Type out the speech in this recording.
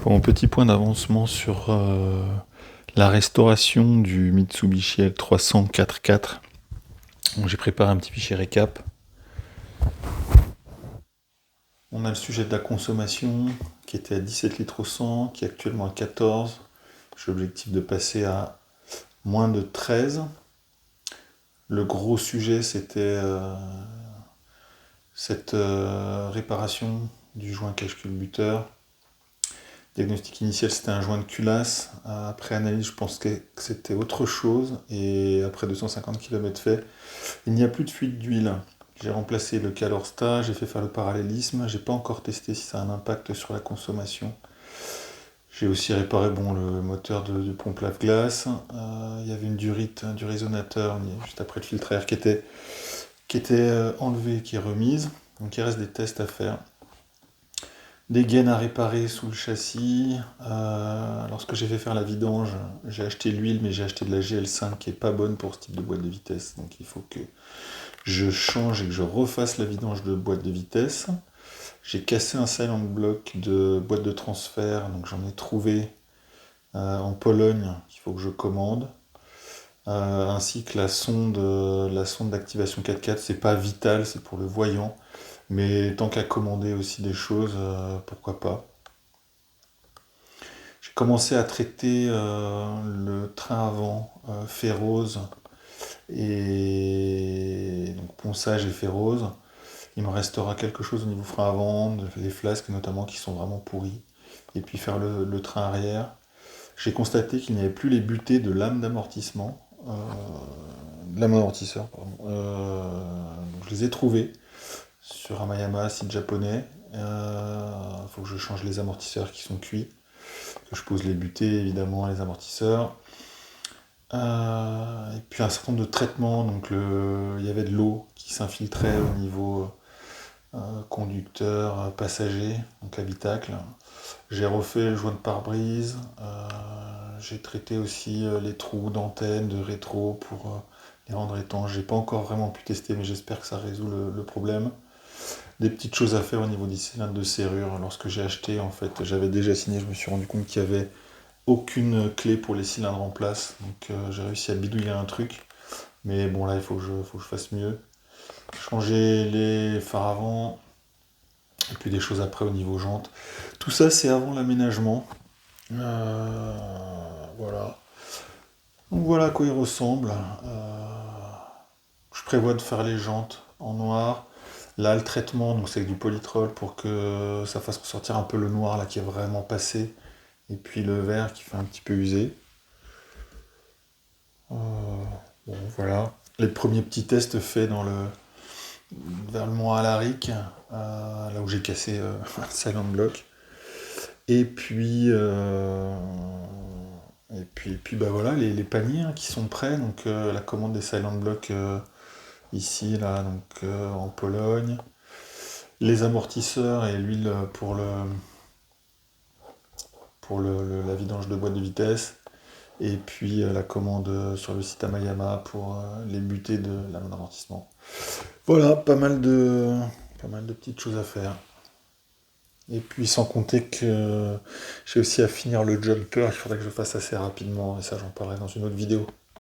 Pour mon petit point d'avancement sur la restauration du Mitsubishi L300 4x4, j'ai préparé un petit fichier récap. On a le sujet de la consommation qui était à 17 litres au 100, qui est actuellement à 14. J'ai l'objectif de passer à moins de 13. Le gros sujet, c'était cette réparation du joint cache-culbuteur. Diagnostic initial, c'était un joint de culasse. Après analyse, je pensais que c'était autre chose. Et après 250 km fait, il n'y a plus de fuite d'huile. J'ai remplacé le Calorsta, j'ai fait faire le parallélisme. J'ai pas encore testé si ça a un impact sur la consommation. J'ai aussi réparé le moteur de pompe lave-glace. Il y avait une durite du résonateur juste après le filtre à air qui était enlevé, qui est remise. Donc il reste des tests à faire. Des gaines à réparer sous le châssis. Lorsque j'ai fait faire la vidange, j'ai acheté l'huile, mais j'ai acheté de la GL5 qui est pas bonne pour ce type de boîte de vitesse. Donc il faut que je change et que je refasse la vidange de boîte de vitesse. J'ai cassé un silent block de boîte de transfert, donc j'en ai trouvé en Pologne qu'il faut que je commande. Ainsi que la sonde d'activation 4x4, c'est pas vital, c'est pour le voyant. Mais tant qu'à commander aussi des choses, pourquoi pas. J'ai commencé à traiter le train avant ferrose et donc ponçage et ferrose. Il me restera quelque chose au niveau frein avant, les flasques notamment qui sont vraiment pourris. Et puis faire le train arrière. J'ai constaté qu'il n'y avait plus les butées de lame d'amortissement, lame d'amortisseur, pardon. Donc je les ai trouvées sur un Yamaha, site japonais. Il faut que je change les amortisseurs qui sont cuits, que je pose les butées évidemment, les amortisseurs. Et puis un certain nombre de traitements, donc il y avait de l'eau qui s'infiltrait au niveau conducteur, passager, donc habitacle. J'ai refait le joint de pare-brise, j'ai traité aussi les trous d'antenne, de rétro pour les rendre étanches. J'ai pas encore vraiment pu tester, mais j'espère que ça résout le problème. Des petites choses à faire au niveau des cylindres de serrure. Lorsque j'ai acheté, en fait, j'avais déjà signé, je me suis rendu compte qu'il n'y avait aucune clé pour les cylindres en place. Donc j'ai réussi à bidouiller un truc. Mais bon, là, il faut que je fasse mieux. Changer les phares avant. Et puis des choses après au niveau jantes. Tout ça, c'est avant l'aménagement. Voilà. Donc voilà à quoi il ressemble. Je prévois de faire les jantes en noir. Là, le traitement, donc c'est avec du polytrol pour que ça fasse ressortir un peu le noir là qui est vraiment passé. Et puis le vert qui fait un petit peu usé. Bon, voilà. Les premiers petits tests faits vers le mont Alaric, là où j'ai cassé un silent block. Et puis, bah voilà, les paniers qui sont prêts. Donc la commande des silent blocks ici, là, donc en Pologne. Les amortisseurs et l'huile pour la vidange de boîte de vitesse. Et puis la commande sur le site Amayama pour les butées de la main d'amortissement. Voilà, pas mal de petites choses à faire. Et puis sans compter que j'ai aussi à finir le jumper, il faudrait que je fasse assez rapidement, et ça j'en parlerai dans une autre vidéo.